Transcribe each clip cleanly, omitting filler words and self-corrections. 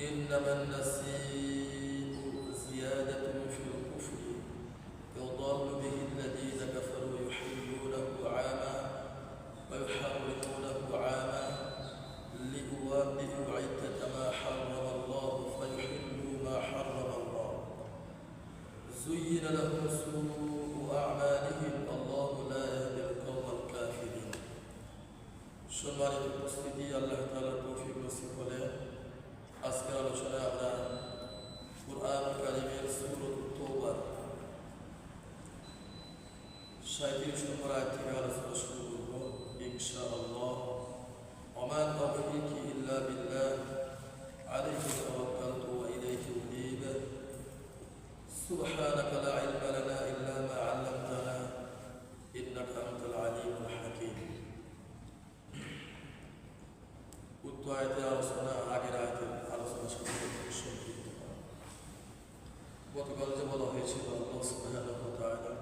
إنما النسيء زيادة في الكفر يضل به الذين كفروا يحلونه عاما ويحرمونه عاما ليواطئوا عدة ما حرم الله فيحلوا ما حرم الله زين لهم سوء أعمالهم الله لا يهدي القوم الكافرين সম্মানিত উপস্থিতি আল্লাহ তাআলার তৌফিক নসিব হলে আজকের আলোচনায় আমরা কুরআন কারীমের সূরা তাওবার 37 নম্বর আয়াত থেকে আলোচনা শুরু করব ইনশাআল্লাহ। ওমা তাওফীকি ইল্লা বিল্লাহ আলাইহি তাওয়াক্কালতু ওয়া ইলাইহি উনীব সুবহানাকা লা ইলমা লানা ইল্লা মা 'আল্লামতানা ইন্নাকা আনতাল আলিমুল হাকীম। উক্ত আয়াতের আলোচনা আগের আয়াতের আলোচনার সাথে সম্পৃক্ত। গতকাল যে বলা হয়েছিল আল্লাহ সুবহানাহু ওয়া তাআলা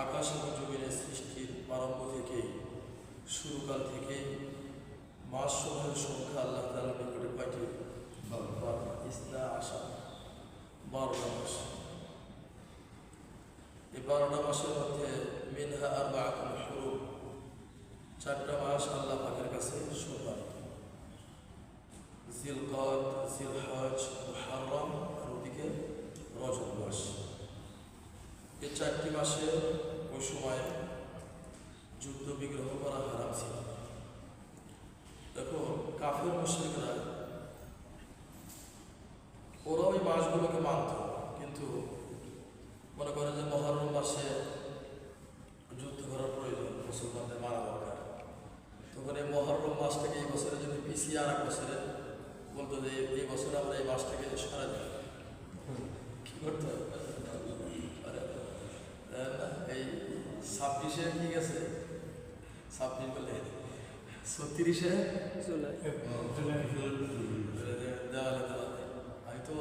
আকাশ এবং জমিনের সৃষ্টির প্রারম্ভ থেকেই শুরুকাল থেকেই মাস সমূহের সংখ্যা আল্লাহ তাআলার নিকটে কয়টি? 12টা মাস। এই 12টা মাসের মধ্যে মিনহা আরবাআতুন হুরুম, 4টা মাস আল্লাহ পাকের কাছে সম্মানিত। জিলকদ, জিলহজ, মুহররম আর ওদিকে রজব মাস। এই 4টি মাসে ওই সময় যুদ্ধ বিগ্রহ করা হারাম ছিল। দেখো কাফের মুশরিকরা ওরা ওই মাসগুলোকে মানত, কিন্তু মনে করে যে মুহররম মাসে যুদ্ধ করার প্রয়োজন, মুসলমানদের মারা দরকার। তখন এই মুহররম মাসটাকে এই বছরে যদি পিছিয়ে আর এক বছরে বলতো যে এই বছর আমরা এই মাসটাকে সরা দিই, কি করতে হবে? এই 26-এ কি গেছে, 26 বলে 36-এ দেওয়ালে আমি তো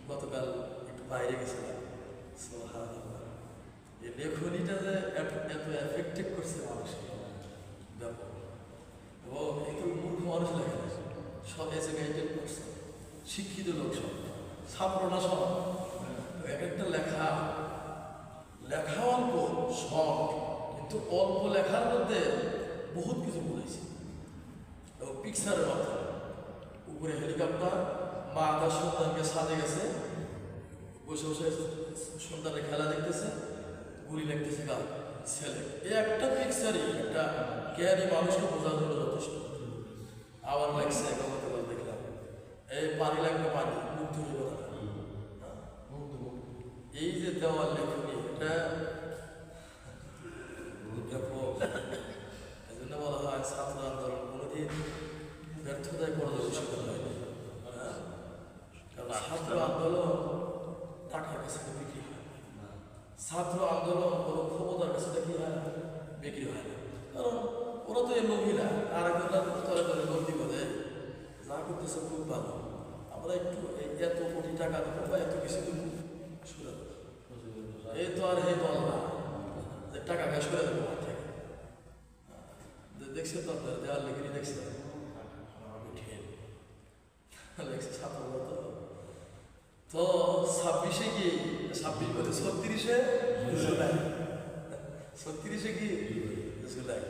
গতকাল একটু বাইরে গেছিলাম। এই লেখনীটা যে এত এফেক্টিভ করছে মানুষকে ব্যাপক, এবং একটু মূর্খ মানুষ লেখা সব এজুকেটেড করছে, শিক্ষিত লোক সব, ছাত্ররা সব। এক একটা লেখা অল্প সব, কিন্তু অল্প লেখার মধ্যে বহুত কিছু বলেছে। এবং পিকচারের মাধ্যমে উপরে হেলিকপ্টার, মা তার সন্তানকে সাজে গেছে, বসে বসে সন্তানের খেলা দেখতেছে, গুলি লাগতেছে গা ছেলে। এই একটা পিকচারই একটা জ্ঞানী মানুষকে বোঝার জন্য যথেষ্ট। আবার লাগছে গতকাল দেখলাম এই পানি লাগবে, পানি মুগ্ধ হয়ে কথা, এই যে দেওয়াল লেখনি এটা এই জন্য বলা হয় ছাত্র আন্দোলন কোনোদিন ব্যর্থতায় পর্যবেসিত হয়নি। কারণ ছাত্র আন্দোলন টাকার কাছে বিক্রি হয়, ছাত্র আন্দোলন কোনো ক্ষমতার কাছে কি হয়, বিক্রি হয় না। কারণ ওরা তো এই মহিলা আর একজনের তলে তলে গন্তি করে যা করতেছে খুব ভালো, আমরা একটু এত কোটি টাকা দেবো বা এত কিছু দেবো, শুনে এই তো আর এই দল না যে টাকা ক্যাশ করে দেবো থেকে দেখছে তো আপনার দেওয়ার লেখনি দেখছে দেখছে ছাত্র তো 26-এ কি 26 বলে 36-এ জুলাই, 36-এ কি জুলাই।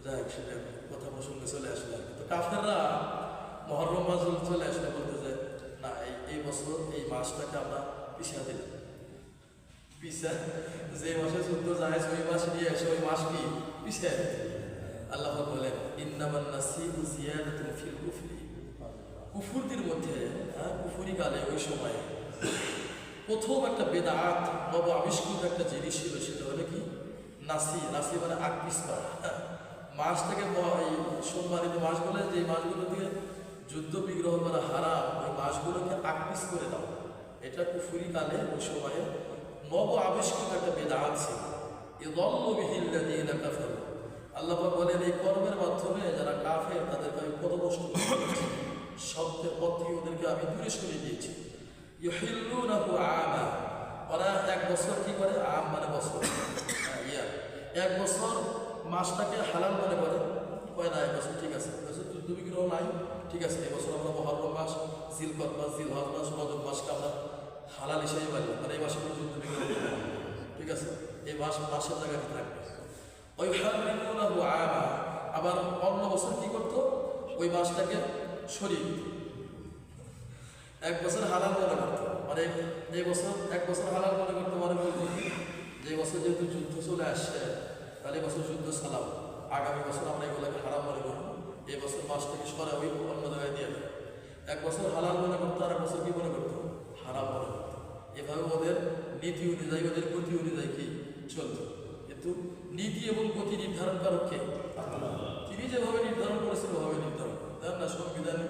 যাই হোক, সেটা কথা প্রসঙ্গে চলে আসলে আর কি। তো কাফেররা মুহররম মাস চলে আসলে বলতে যায় না, এই বছর এই মাসটাকে আমরা পিছিয়ে দিলাম। যে মাসে যুদ্ধ যায় ওই মাস নিয়ে এসে ওই মাস কি পিছিয়ে দিতে। আল্লাহ বলেন ইন্নামান নাসিউ জিয়াদাতুন ফিল কুফরি, কুফুরদের মধ্যে কুফুরি কালে ওই সময়ে প্রথম একটা বেদাত নব আবিষ্কৃত একটা জিনিস ছিল, সেটা হলো কি নাসি। নাসি মানে আকপিস করা। মাস থেকে এই সম্মানিত মাসগুলো, যে মাসগুলো দিয়ে যুদ্ধ বিগ্রহ করা হারাম, ওই মাসগুলোকে আকপিস করে দাও। এটা কুফুরি কালে ওই সময়ে নব আবিষ্কৃত একটা বেদাত ছিল। ইযাল্লু বিহিল্লাযীনা কাফারু, আল্লাহ পাক বলেন এই কর্মের মাধ্যমে যারা কাফের তাদেরকে আমি পথভ্রষ্ট করেছি, সত্যের পথ থেকে ওদেরকে আমি দূরে সরিয়ে দিয়েছি। ইউহিল্লুনাহু আমা, ওরা এক বছর কি করে, আম মানে বছর, এক বছর মাসটাকে হালাল মনে করে, কয় না এক বছর ঠিক আছে, যুদ্ধ বিগ্রহ নাই, ঠিক আছে, এবছর আমরা মহররম মাস, জিলকদ মাস, জিলহজ মাস, রজব মাসকে আমরা হালাল হিসেবে মানলাম, মানে এই মাসে কোনো যুদ্ধ বিগ্রহ হবে না। ঠিক আছে, এই মাসের জায়গাটি থাকবে। ওই হারিমুনাহু আমা, আবার অন্য বছর কি করতো, ওই মাসটাকে সরিয়ে দিত, এক বছর হালাল মনে করতো। মানে এই বছর এক বছর হালাল মনে করতো, মানে বলতো যে বছর যেহেতু যুদ্ধ চলে আসছে, তাহলে এই বছর যুদ্ধ চালাও, আগামী বছর আমরা এগুলোকে হারাম মনে করবো, এই বছর মাসটাকে সরা ওই অন্য জায়গায় দিয়ে দেয়। এক বছর হালাল মনে করতো, আর এক বছর কি মনে করতো, হারাম মনে করতো। এভাবে ওদের নীতি অনুযায়ী, ওদের গতি অনুযায়ী কি চলতো। কিন্তু নীতি এবং গতি নির্ধারণ কারক কে? তিনি যেভাবে নির্ধারণ করেছেন ওভাবে নির্ধারণ করেন না। সংবিধানে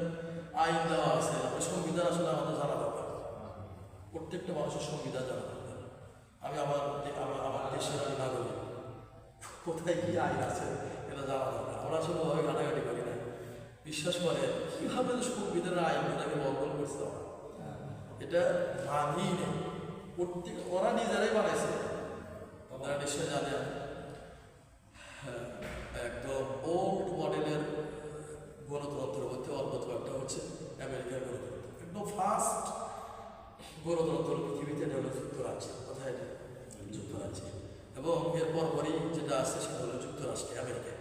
আইন দেওয়া আছে, আপনি সংবিধান আসলে আমাদের জানা দরকার, প্রত্যেকটা মানুষের সংবিধান জানা দরকার। আমি আমার দেশের আমি নাগরিক, কোথায় কি আইন আছে এটা জানা দরকার। আমরা আসলে ওভাবে ঘাটাঘাটি করি না। বিশ্বাস করে কিভাবে সংবিধানের আইনগুলোকে লঙ্ঘন করছে, এটা মানেই নেই। ওরা নিজেরাই বানাইছে, আপনারা নিশ্চয় জানেন। একদম ওল্ড মডেলের গণতন্ত্রের মধ্যে অন্যতম একটা হচ্ছে আমেরিকার গণতন্ত্র। একদম ফার্স্ট গণতন্ত্র পৃথিবীতে এটা হলো যুক্তরাজ্যে। কোথায় এটা? যুক্তরাজ্যে। এবং এর পরপরই যেটা আছে সেটা হলো যুক্তরাষ্ট্রে, আমেরিকা।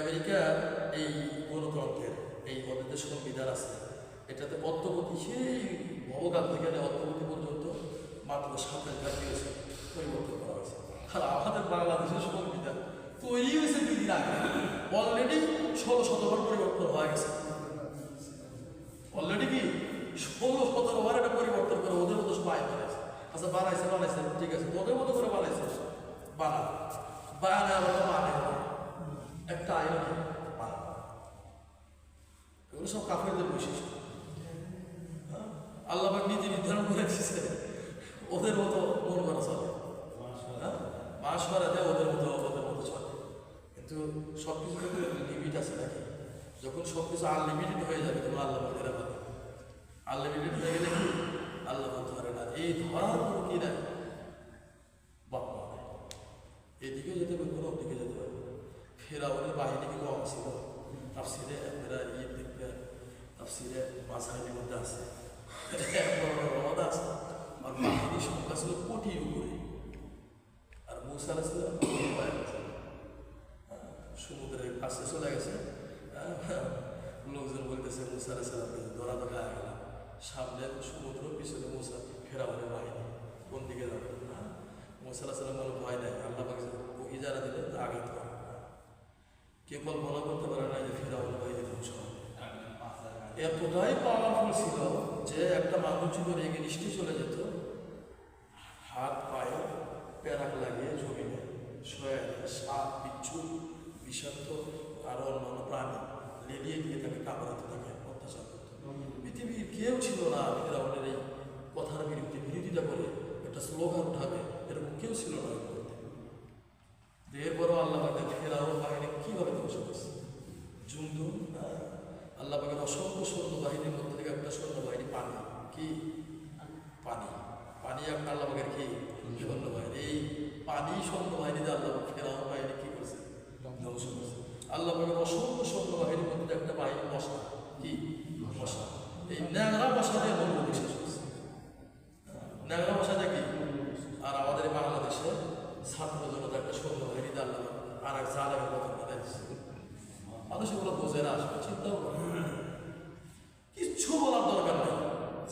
আমেরিকার এই গণতন্ত্রের এই ওদের সংবিধান আছে, এটাতে অদ্যবধি সেই ভবকাল থেকে অদ্যবধি পর্যন্ত মাত্র 27 দিয়েছে পরিবর্তন করা হয়েছে। আর আমাদের বাংলাদেশের সংবিধান তৈরি হয়েছে 2 দিন আগে, অলরেডি 16 শতবার পরিবর্তন হয়ে গেছে। অলরেডি কি 16-17 বার এটা পরিবর্তন করে ওদের মতো সব আইন বানাইছে। আচ্ছা বানাইছে ঠিক আছে, ওদের মতো করে বানাইছে, বানায় একটা আইন বানা। এগুলো সব কাফেরদের বৈশিষ্ট্য। আল্লাহ পাক নীতি নির্ধারণ করে দিচ্ছে, ওদের মতো মন করা চলে, মাস মারা দেয় ওদের মতো চলে। কিন্তু সব কিছু লিমিট আছে নাকি? যখন সব কিছু আনলিমিটেড হয়ে যাবে তখন আল্লাহ পাক এরা পাবে। আনলিমিটেড হয়ে গেলে কি আল্লাহ পাক ধরে না, এই ধরার কোনো কি নাই, বাপ্পা নাই। এদিকে যেতে পারবে না, ওদিকে যেতে পারবে না। ফেরাউনের বাহিনী কি কম ছিল? তাফসিরে আপনারা দেখবে, তাফসিরে মাঝারির মধ্যে আছে, আছে। আর বাহিনীর সংখ্যা ছিল কোটির উপরে। আর মুসা ছিল সমুদ্রের কাছে চলে গেছে। লোকজন বলতেছে মুসা আলাইহিসসালামকে ধরা ধরা গেল, সামনে সমুদ্র, পিছনে মুসা, ফেরাউনের বাহিনী, কোন দিকে যাবে? মুসা আলাইহিসসালাম বলে ভয় নাই, আল্লাহ পাক ইজারা দিলে আঘাত করে। কে কল্পনা করতে পারে না যে ফেরাউনের বাহিনী ধ্বংস হবে। এতটাই পাওয়ারফুল ছিল যে একটা মানুষ যদি রেগে নিষ্ঠে চলে যেত, হাত পায়ে প্যারাক লাগিয়ে জমিনে সাপ, বিচ্ছু, বিষাক্ত আরো অন্যান্য প্রাণী লেলিয়ে দিয়ে তাকে কামড়াতে থাকে, অত্যাচার করত। পৃথিবীর কেউ ছিল না ফেরাউনের এই কথার বিরোধিতা করে একটা স্লোগান উঠাবে, এরকম কেউ ছিল না। এরপরও আল্লাহ পাকের ফেরাউন বাহিনী কিভাবে ধ্বংস করছে? জুমদু আল্লাহ পাকের অসংখ্য সৈন্য বাহিনীর মধ্যে থেকে একটা সৈন্য বাহিনী পানি, কি পানি একটা আল্লাহ পাকের কি সৈন্য বাহিনী। এই পানি সৈন্য বাহিনীতে আল্লাহ ফেরাউন বাহিনী কি করছে? ধ্বংস করছে। আল্লাহ পাকের অসংখ্য সৈন্য বাহিনীর মধ্যে একটা বাহিনী মশা, কি মশা, এই ন্যাংরা মশা দিয়ে মরুভূমি শেষ করছে। ন্যাংরা মশাটা কি? আর আমাদের বাংলাদেশে ছাত্র জনতা একটা সৈন্য বাহিনী আল্লাহ আর এক জালের কথা বলে দিচ্ছে। মানুষ এগুলো বোঝে না, আসলে চিন্তাও করে কিচ্ছু বলার দরকার নেই।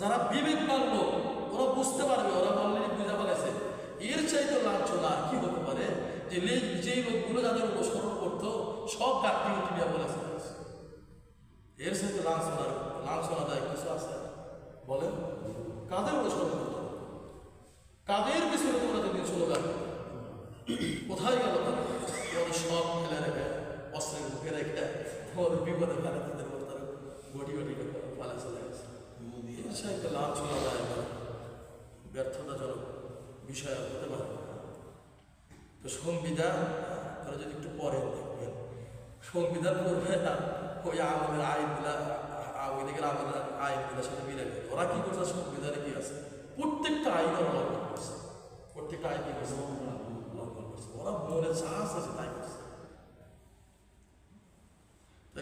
যারা বিবেকবান লোক ওরা বুঝতে পারবে, ওরা অলরেডি বুঝা পালাইছে। এর চাইতে লাঞ্ছনা আর কি হতে পারে যে যেই লোকগুলো যাদের অনুসরণ করতো সব গাড়ি উঠিয়া বলেছে, এর সাথে লাঞ্ছনাদায়ক কিছু আছে? বলেন, কাদের অনুসরণ করতো? কাদের পিছনে তোমরা যদি স্লোগান? কোথায় গেল তারা? ওরা সব ফেলে রেখে, অস্ত্রের বুকে রেখে, ওদের বিপদে ফেলে, তাদের তারা গটি পালা চলে গেছে। এর সাথে লাঞ্ছনাদায়ক ব্যর্থতাজনক বিষয় হতে পারে। তো সংবিধান তারা যদি একটু পরে দেখবেন, সংবিধান করবে না ওই আমাদের আইনগুলা, আওয়ামী লীগের আমাদের আইনগুলোর সাথে মিলে গেল। ওরা কি করছে? সংবিধানে কি আছে? প্রত্যেকটা আইন ওরা লঙ্ঘন করছে, প্রত্যেকটা আইন কি করছে? লঙ্ঘন করছে। ওরা মনে যা আছে তাই করছে।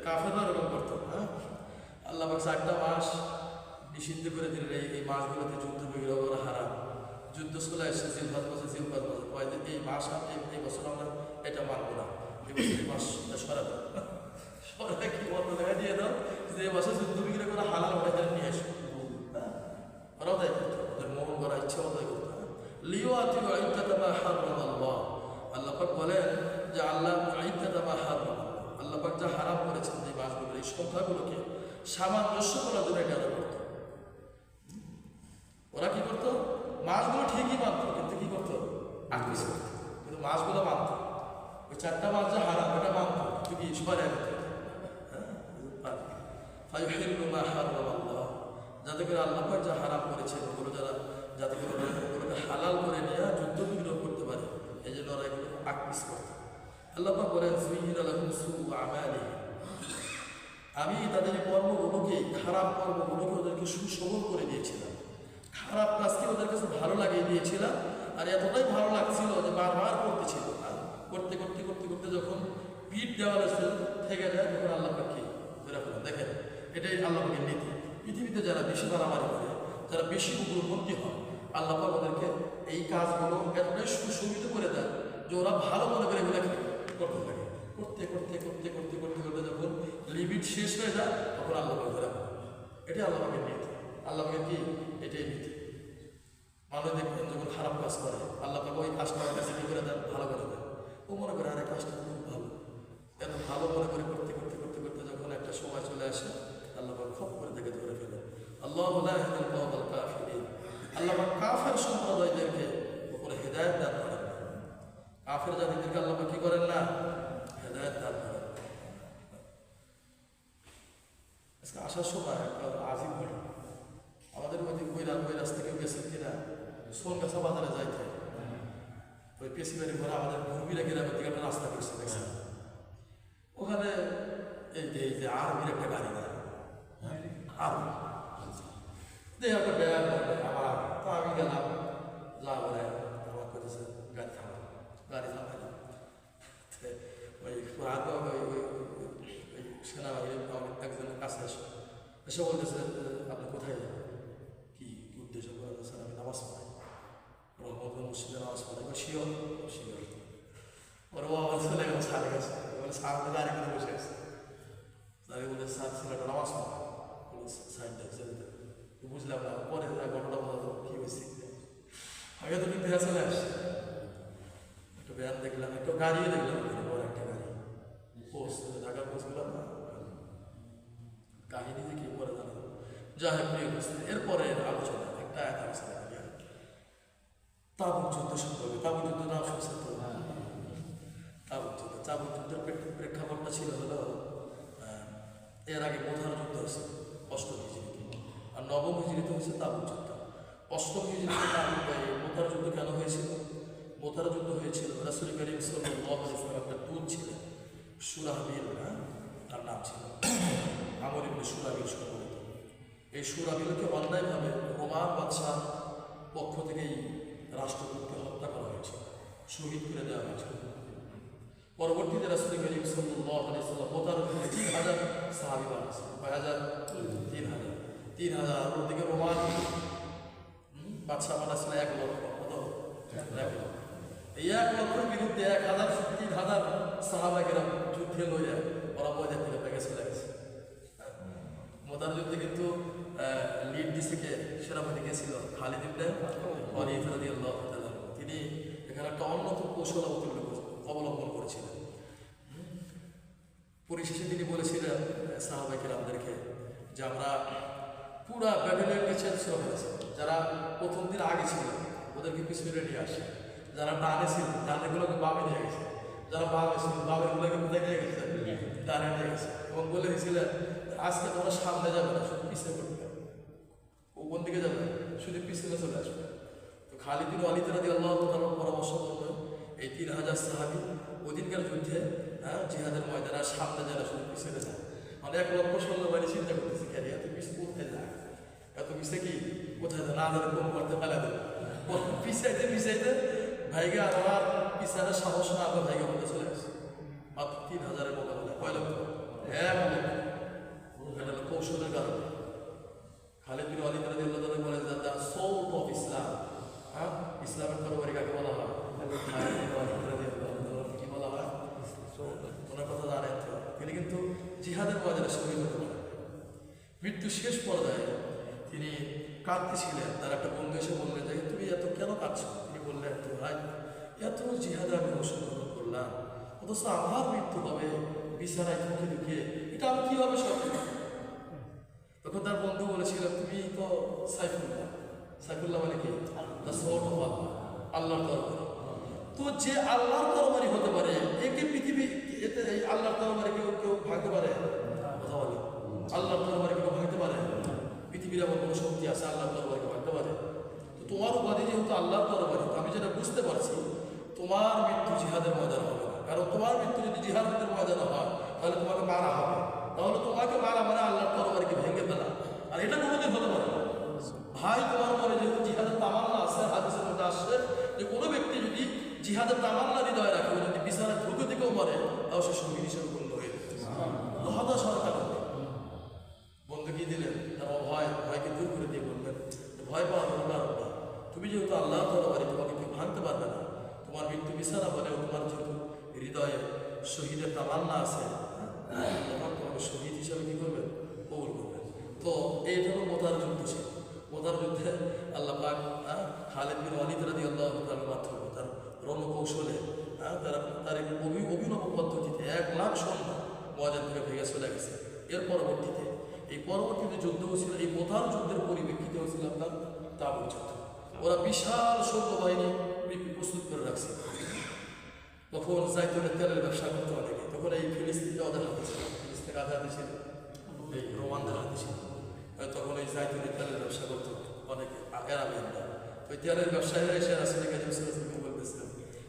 কাফেররা এরকম করতো। পাক 4টা মাস নিষিদ্ধ করে দিলেন, এই মাসগুলোতে যুদ্ধ বিগ্রহ করা হারাম। যুদ্ধ চলে আসছে, জিলহজ মাসে জিলহজ মাসে কয় যে এই মাস এই বছর আমরা এটা মানবো না, এই বছর এই মাসটা সরাতে সরাই কি বন্ধ দেখা দিয়ে দাও যে এই মাসে যুদ্ধ বিগ্রহ করা হালাল ওটা নিয়ে আসো। ওরাও তাই করতো, ওদের মন করার ইচ্ছা ওটাই করতো। লিওয়াতিউ ইদ্দাতা মা হারামাল্লাহ, আল্লাহ পাক বলেন যে আল্লাহ ইদ্দাতা মা হারামাল্লাহ, আল্লাহ পাক যা হারাম করেছেন যে মাসগুলো, এই সংখ্যাগুলোকে সামঞ্জস্য করার জন্য এটা করতো। ওরা কি করতো? মাছগুলো ঠিকই মানত, কিন্তু কি করতো? আটকিস করতো, কিন্তু মাছগুলো মানত। ওই 4টা মাছ যা হারাম ওটা মানত, কিন্তু কি সবাই যাতে করে আল্লাহ পাক যা হারাম করেছেন ওগুলো যাতে করে ওগুলোকে হালাল করে নিয়ে যুদ্ধ বিগ্রহ করতে পারে, এই জন্য ওরা এগুলো আটকিস করতো। আল্লাহ পাক বলেন যুয়িনা লাহুম সুউ আমালিহিম, আমি তাদের কর্মগুলোকে, খারাপ কর্মগুলোকে ওদেরকে সুসবল করে দিয়েছিলাম, খারাপ কাজকে ওদের কাছে ভালো লাগিয়ে দিয়েছিলাম। আর এতটাই ভালো লাগছিল যে বারবার করতেছিল, করতে করতে করতে করতে যখন পিঠ দেওয়ালে থেকে যায় তখন আল্লাহ পাখি ধরে ফেলেন। দেখেন, এটাই আল্লাহ পাখির নীতি। পৃথিবীতে যারা বেশি মারামারি করে, যারা বেশি উগ্রপন্থী হয়, আল্লাহ পাক ওদেরকে এই কাজগুলো এতটাই সুশোভিত করে দেয় যে ওরা ভালো মনে করে এগুলো করতে থাকে। করতে করতে করতে করতে করতে করতে যখন লিমিট শেষ হয়ে যায় তখন আল্লাহ পাক ধরে ফেলেন। এটাই আল্লাহ পাকের নীতি। আল্লাহ পাকের কি? এটাই নীতি। মানুষ দেখবেন যখন খারাপ কাজ করে, আল্লাহ পাক ওই কাজটা কাছে কি করে দেন? ভালো করে দেন। ও মনে করে আরে কাজটা খুব ভালো, এত ভালো মনে করে করতে করতে করতে করতে যখন একটা সময় চলে আসে, আল্লাহ পাক খপ করে দেখে ধরে ফেলেন। আল্লাহু লা ইয়াহদিল কওমাল কাফিরিন, আল্লাহ পাক কাফের সম্প্রদায়দেরকে উপরে হেদায়েত দান করেন। কাফের জাতিদেরকে আল্লাহ পাক কি করেন না? হেদায়েত দান করেন। আজকে আসার সময় একটা আজিব ঘটনা, আমাদের ওই রাস্তা কেউ গেছেন কিনা, সোনগাছা বাজারে যাইতে ওই পেশিবাড়ি ঘরে আমাদের ভূমিরা গ্রামের দিকে একটা রাস্তা করছে দেখছেন, ওখানে এই যে আর্মির একটা গাড়ি দেয়, আর্মি একটা ব্যাগ আমার, তো আমি গেলাম, যা বলে আমার করেছে গাড়ি থামা, গাড়ি থামাইলাম। ওই সেনাবাহিনী একজনের কাছে এসে বলতেছে আপনি কোথায় যাবেন, কি উদ্দেশ্য করে? স্যার আমি নামাজ পড়াই, রহমতুল মসজিদে নামাজ পড়াই। Sure sure. ওর বাবা চলে গেল স্যারের কাছে, বলে স্যার গাড়ি করে বসে আছে। স্যারে বলে স্যার ছেলেটা নামাজ পড়ায়, সাইড দেখছে, বুঝলাম না। পরে ঘটনা বলতো কি হয়েছে, আগে তো কিন্তু চলে আসছে, একটা ব্যান দেখলাম, একটা গাড়িও দেখলাম, বড় একটা গাড়ি পোস্ট ঢাকা পোস্ট গেলাম না, কাহিনী যে কি পরে জানা। যা হোক প্রিয় উপস্থিতি, এরপরে আলোচনা একটা তাবুক যুদ্ধ সম্পর্কে। তাবুক যুদ্ধ নাম শুনছে তো? তাবুক যুদ্ধ, তাবুক যুদ্ধের প্রেক্ষাপটটা ছিল হলো এর আগে মোথার যুদ্ধ হয়েছে 8ম হিজরিতে, আর 9ম হিজরিতে হচ্ছে তাবুক যুদ্ধ। 8ম হিজরিতে মোথার যুদ্ধ কেন হয়েছিল? মোথার যুদ্ধ হয়েছিল রাসূল করিম সাল্লাল্লাহু আলাইহি ওয়াসাল্লাম একটা দূত ছিলেন, সুরাহবিল, তার নাম ছিল আমর ইবনে সুরাহবিল সম্ভবত। এই সুরাহবিলকে অন্যায়ভাবে রোমান বাদশার পক্ষ থেকেই রাষ্ট্রদূতকে হত্যা করা হয়েছিল, শহীদ করে দেওয়া হয়েছিল। পরবর্তীতে রাসূল করিম সাল্লাল্লাহু আলাইহি ওয়াসাল্লাম মোতার 3000 সাহাবী বানিয়েছেন। কয় হাজার? 3000। ওর দিকে রোমান বাদশা বানাচ্ছিল 1 লক্ষ। কত? 1 লক্ষ। এই 1 লক্ষের বিরুদ্ধে 3000 সাহাবাগেরা যুদ্ধে লইয়া ওরা ময়দান থেকে পেয়ে চলে গেছে। মোতার যুদ্ধে কিন্তু লিড দিছে কে? সেনাপতি কে ছিল? খালিদ ইবনে ওয়ালিদ রাদিয়াল্লাহু তাআলা। তিনি এখানে একটা অন্যতম কৌশল অবলম্বন করেছিলেন। পরিশেষে তিনি বলেছিলেন সাহাবায়ে কেরামদেরকে যে আমরা পুরা ব্যাবিলনকে চেঞ্জ করে ফেলেছি। যারা প্রথম দিন আগে ছিল ওদেরকে পিছনে নিয়ে আসে, যারা ডানে ছিল ডানেগুলোকে বামে নিয়ে গেছে, যারা বামে ছিল বামেগুলোকে কোথায় নিয়ে গেছে? ডানে নিয়ে গেছে। এবং বলে দিয়েছিলেন আজকে তোমরা সামনে যাবে না, শুধু পিছনে করবে। ও কোন দিকে যাবে? শুধু পিছনে চলে আসবে। তো খালিদ বিন ওয়ালিদ রাদিয়াল্লাহু তাআলার পরামর্শ করলো এই 3000 সাহাবী ওদিনকার যুদ্ধে জিহাদের ময়দানে সামনে যায় না, শুধু পিছনে যায়। মানে 1 লক্ষ সৈন্যবাহিনী চিন্তা করতেছে কেন এত পিছনে কোথায় যায়, এত পিছিয়ে কি কোথায় যায়, না ধরে কোন করতে ফেলে দেবে, পিছাইতে পিছাইতে ভাইগা আমার পিছানে সাহস না আবার ভাইগা মধ্যে চলে আসে। মাত্র 3000-এর মোকাবেলা কয় লক্ষ? 1 লক্ষ। এটা হলো কৌশলের কারণে। জিহাদের ময়দানে শহীদ হতে পারেন। মৃত্যু শেষ পর্যায়ে তিনি কাঁদতেছিলেন। তার একটা বন্ধু এসে বললেন যে তুমি এত কেন কাঁদছো? তিনি বললেন তো ভাই, এত জিহাদে আমি অংশগ্রহণ করলাম, অথচ আমার মৃত্যু হবে বিছানায় ঢুকে ঢুকে, এটা আমি কিভাবে সহ্য করব? তখন তার বন্ধু বলেছিল তুমি তো সাইফুল্লাহ। সাইফুল্লাহ মানে কি? আল্লাহর তরবারি। তো যে আল্লাহর তরবারি হতে পারে, একে পৃথিবী এতে এই আল্লাহর তরবারি কেউ কেউ ভাঙতে পারে? কথা বলে, আল্লাহর তরবারি কেউ ভাঙতে পারে? পৃথিবীর এমন কোনো শক্তি আছে আল্লাহর তরবারিকে ভাঙতে পারে? তো তোমার উপাধি যেহেতু আল্লাহর তরবারি, তো আমি যেটা বুঝতে পারছি তোমার মৃত্যু জিহাদের ময়দান হবে না। কারণ তোমার মৃত্যু যদি জিহাদের ময়দান হয় তাহলে তোমাকে মারা হবে। তাহলে তোমাকে মারা মানে আল্লাহর তরবারিকে ভেঙে ফেলা, আর এটা কোনোদিন হতে পারে না। ভাই তোমার মনে যেহেতু জিহাদের তামান্না আছে, হাদিসের মধ্যে আসছে যে কোনো ব্যক্তি যদি জিহাদের তামান্না হৃদয় রাখে, যদি বিছানায় ঢুকে দিকেও মরে, তাও সে শহীদ হিসেবে গণ্য হয়ে যাবে। সরকার বন্ধু কি দিলেন? তার ভয়কে দূর করে দিয়ে বলবেন ভয় পাওয়ার কোনো কারণ না। তুমি যেহেতু আল্লাহ তরবারি, তোমাকে কেউ ভাঙতে পারবে না। তোমার মৃত্যু বিছানা বলেও তোমার যেহেতু হৃদয়ে শহীদের তামান্না আছে, তখন তোমাকে শহীদ হিসাবে কি করবেন? কবুল করবেন। তো এইটা হলো মোতার যুদ্ধ ছিল। মোতার যুদ্ধে আল্লাহ পাক খালিদ বিন ওয়ালিদ রাদিয়াল্লাহু তাআলার মাধ্যমে তার রণকৌশলে তার অভিনব পদ্ধতিতে 1 লাখ সৈন্য ময়দান থেকে ভেঙে চলে গেছে। এর পরবর্তীতে যুদ্ধ ছিল, এই মোতার যুদ্ধের পরিপ্রেক্ষিতে হয়েছিল আপনার তাবুক যুদ্ধ। ওরা বিশাল সৈন্যবাহিনী প্রস্তুত করে রাখছে। তখন জাইতুনের তেলের ব্যবসা করতে অনেকে, তখন এই ফিলিস্তিনটা ওদের হাতে ছিল, ফিলিস্তিন কাদের হাতে ছিল? এই রোমানদের হাতে ছিল। তখন এই জাইতুনের তেলের ব্যবসা করতো অনেকে আরাবিয়ানরা। ওই তেলের ব্যবসায়ীরা এসে রাসূলের কাছে বলতেছিলেন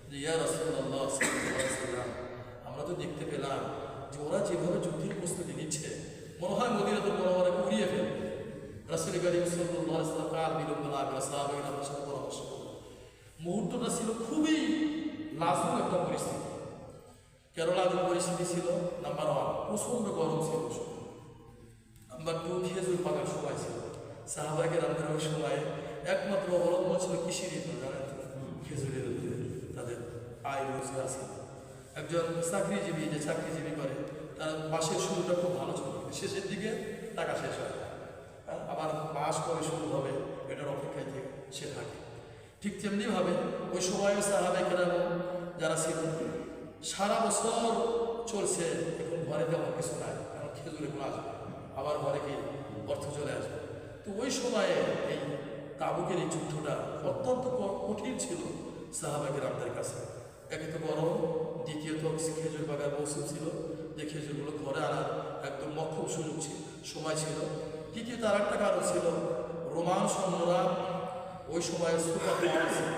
যে ইয়া রাসূলুল্লাহ সাল্লাল্লাহু আলাইহি ওয়াসাল্লাম, আমরা তো দেখতে পেলাম যে ওরা যেভাবে যুদ্ধের প্রস্তুতি নিচ্ছে, মনে হয় মদিনাতুল মুনাওয়ারাকে উড়িয়ে ফেলবে। রাসূল কারীম সাল্লাল্লাহু আলাইহি ওয়াসাল্লাম কাল বিলম্ব না করে সাহাবায়ে আমার সাথে পরামর্শ করলেন। মুহূর্তটা ছিল খুবই লাজুক একটা পরিস্থিতি। কেন লাজুক পরিস্থিতি ছিল? নাম্বার 1, প্রচন্ড গরম ছিল। নাম্বার 2, খেজুর পাকার সময় ছিল। সাহাবায়ে কেরামদের ওই সময়ে একমাত্র অবলম্বন ছিল কৃষির উপর, জানেন তো? খেজুরের উপরে তাদের আয় রোজগার ছিল। একজন চাকরিজীবী যে চাকরিজীবী করে, তার মাসের শুরুটা খুব ভালো ছিল, শেষের দিকে টাকা শেষ হয়। আবার মাস কবে শুরু হবে এটার অপেক্ষায় থেকে সে থাকে। ঠিক তেমনিভাবে ওই সময়ে সাহাবায়ে কেরাম যারা ছিল, সারা বছর চলছে, এখন ঘরে তেমন কিছু নাই, কারণ খেজুরে কোনো আসবে, আবার ঘরে কি অর্থ চলে আসবে। তো ওই সময়ে এই তাবুকের এই যুদ্ধটা অত্যন্ত কঠিন ছিল সাহাবায়ে কেরামদের কাছে। একে তো গরম, দ্বিতীয়ত খেজুর বাগার মৌসুম ছিল, যে খেজুরগুলো ঘরে আনার একদম মক্ষম সুযোগ ছিল, সময় ছিল। তৃতীয়ত আর একটা কারণ ছিল, রোমান সৈন্যরা ওই সময় সুপার পাওয়ার ছিল।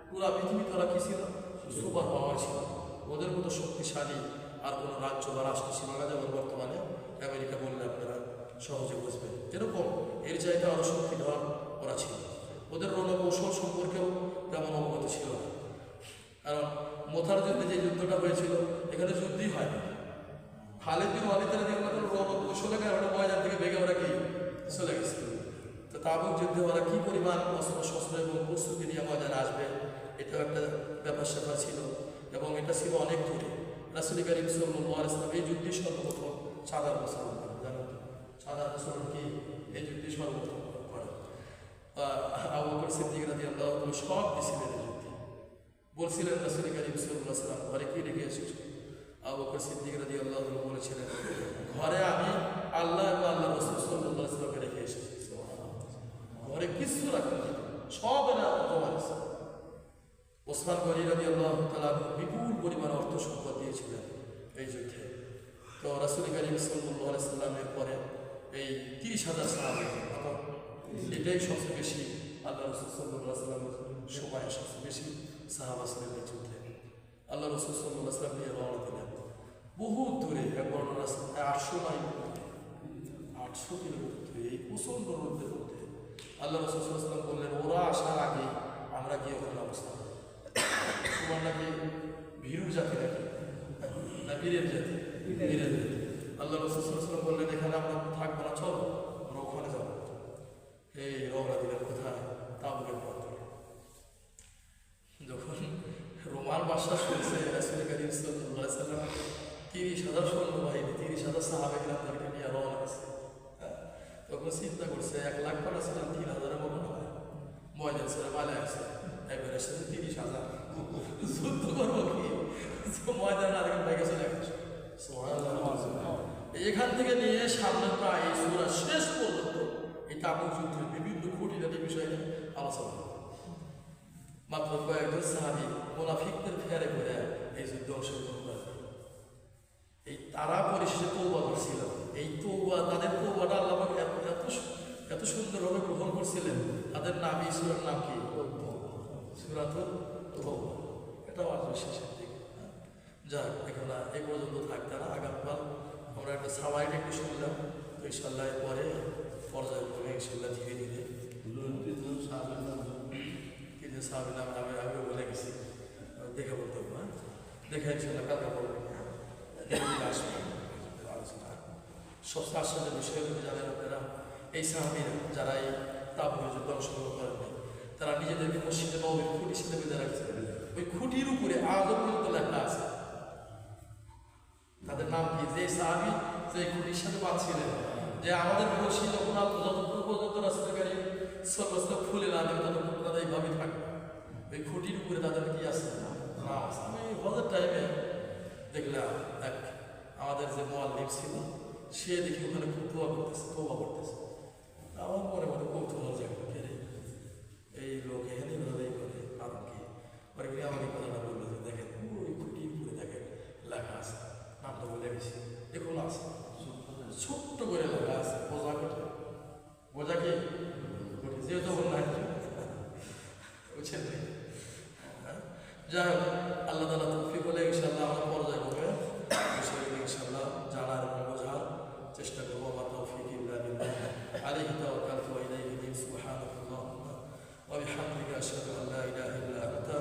পুরা পৃথিবীতে ওরা কি ছিল? সুপার পাওয়ার ছিল। ওদের মতো শক্তিশালী আর কোনো রাজ্য বা রাষ্ট্র ছিল না, যেমন বর্তমানে আমেরিকা বললে আপনারা সহজে বুঝবেন। এরকম এর চাইতে আরও শক্তিধর ওরা ছিল। ওদের রণকৌশল সম্পর্কেও তেমন অবগত ছিল না। কারণ মোতার যুদ্ধে যে যুদ্ধটা হয়েছিল, এখানে যুদ্ধই হয় না। খালিদ বিন ওয়ালিদ রাদিয়াল্লাহু তাআলা রণকৌশলের কারণে ময়দান থেকে ভেঙে ওরা কি চলে গেছে। তো তাবুক যুদ্ধে ওরা কী পরিমাণ অস্ত্র শস্ত্র এবং প্রস্তুতি নিয়ে ময়দানে আসবে, এটাও একটা ব্যাপার স্যাপার ছিল। এবং এটা ছিল অনেক দূরে। রাসূল কারীম সাল্লাল্লাহু আলাইহি ওয়াসাল্লাম এই যুদ্ধে সর্বপ্রথম সাদার মুসলমান করেন, জানেন তো? সাদার মুসলমান কি এই যুদ্ধে সর্বপ্রথম করেন। আবু বকর সিদ্দিক রাদিয়াল্লাহু তাআলা সব দিছিলেন এই যুদ্ধে। বলছিলেন রাসূল কারীম সাল্লাল্লাহু আলাইহি ওয়াসাল্লাম ঘরে কি রেখে এসেছো? আবু বকর সিদ্দিক রাদিয়াল্লাহু তাআলা বলেছিলেন, ঘরে আমি আল্লাহ এবং আল্লাহ রাসূল সাল্লাল্লাহু আলাইহি ওয়াসাল্লামকে রেখে এসেছি। ঘরে কিছু রাখেন না, সব এরা জমা আছে। ওসমান গনি রাদিয়াল্লাহু তাআলা বিপুল পরিমাণ অর্থ সম্পদ দিয়েছিলেন এই যুদ্ধে। তো রাসূল কারীম সাল্লাল্লাহু আলাইহি ওয়াসাল্লামের পরে এই 30,000 সাহাবী, এটাই সবচেয়ে বেশি আল্লাহ রাসূল সাল্লাল্লাহু আলাইহি ওয়াসাল্লামের সময় সবচেয়ে বেশি সাহাবা ছিলেন এই যুদ্ধে। আল্লাহ রাসূল সাল্লাল্লাহু আলাইহি ওয়াসাল্লাম নিয়ে রওনা দিলেন বহু দূরে, এক বর্ণনা 800 মাইল, 800 কিলোমিটার দূরে, এই প্রচণ্ড রোদের মধ্যে। আল্লাহ রাসূল সাল্লাল্লাহু আলাইহি ওয়াসাল্লাম বললেন, ওরা আসার আগে আমরা গিয়ে ওখানে অবস্থান করব। তোমার নাকি ভীরু জাতি নাকি না বীরের জাতি? বীরের জাতি। আল্লাহ রাসূল সাল্লাল্লাহু আলাইহি ওয়াসাল্লাম বললেন, এখানে আমরা থাকবো না, চলো আমরা ওখানে যাবো। এই রওনা দিলেন কোথায়? তাবুকের পথ ধরে। যখন রোমান বাদশা শুনছে রাসূল কারীম সাল্লাল্লাহু আলাইহি ওয়াসাল্লাম 30,000 সৈন্যবাহিনী, 30,000 20,000 সাহাবে কিরামদেরকে নিয়ে রওনা হয়েছে। তখন চিন্তা করছে 1 লাখ পাঠাচ্ছিলাম 3,000 মতো হয়, ময়দান ছেড়ে পালে আসছে, এবারে সাথে 30,000 যুদ্ধ করবো কি, ময়দান আরেক বাইকে চলে গেছে। এখান থেকে নিয়ে সামনে প্রায় এই সূরা শেষ পর্যন্ত এই তাবুক যুদ্ধের বিভিন্ন খুঁটিনাটি বিষয় নিয়ে আলোচনা হবে। মাত্র কয়েকজন সাহাবী মুনাফিকদের ফেরে করে এই যুদ্ধে অংশগ্রহণ করে। এই তারা পরিশেষে তওবা করছিল। এই তওবা, তাদের তওবাটা আল্লাহ পাক এত সুন্দরভাবে গ্রহণ করছিলেন। তাদের নামই সূরার নাম কি? সূরাতুত তওবা। এটাও আসবে শেষের দিকে। যাক, এখন এই পর্যন্ত থাকতে না, আগামীকাল আমরা একটা সাওয়াইড একটু শুনলাম, তো ইনশাল্লাহ পরে পর্যায়ক্রমে ইনশাল্লাহ ধীরে ধীরে কিন্তু সাহাবীর নাম আমি বলে গেছি, দেখে বলতে হবে। দেখে ইনশাল্লাহ কালকে বলবো, আসবে আলোচনা। সবচেয়ে আশ্চর্যের বিষয় হলো জানেন আপনারা, এই সাহাবীরা যারা এই তাবুকের যুদ্ধে অংশগ্রহণ করেন, তারা নিজেদেরকে মসজিদে নববীর খুঁটি হিসেবে বেঁধে রাখছে। ওই খুঁটির উপরে আজও পর্যন্ত লেখা আছে তাদের নাম কি, যে সাহাবী যে খুঁটির সাথে বাঁধছিলেন, যে আমাদের মসজিদ যখন যতক্ষণ পর্যন্ত রাসূলের গাড়ি সর্বস্ত খুলে না দেবে ততক্ষণ তারা এইভাবে থাকবে। ওই খুঁটির উপরে তাদের কি আছে, নাম আছে। আমি হজের টাইমে দেখলাম এক আমাদের যে মুআল্লিম ছিল, সে দেখি ওখানে খুব তওবা করতেছে। আমার মনে মনে কৌতূহল জাগলো, কে রে এই লোক এখানে ভাবেই করে, কারণ কি? পরে আমাকে কথাটা বললো যে দেখেন ওই খুঁটির উপরে দেখেন লেখা আছে, নামটা বলে গেছি, দেখুন আছে ছোট্ট করে লেখা আছে বোঝা কোটে, বোঝা কি যেহেতু নাই বুঝছেন। যাই হোক, আল্লাহ তাআলা তৌফিক হলে ইনশাআল্লাহ আমরা পর্যায়ক্রমে বিষয়গুলো ইনশাআল্লাহ জানার এবং বোঝার চেষ্টা করবো। আমার তৌফিক ইল্লা বিল্লাহ, আলাইহি তাওয়াক্কালতু ওয়া ইলাইহি উনীব। সুবহানাল্লাহি ওয়া বিহামদিহি, আশহাদু আল্লা ইলাহা ইল্লা আনতা,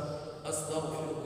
আস্তাগফিরুকা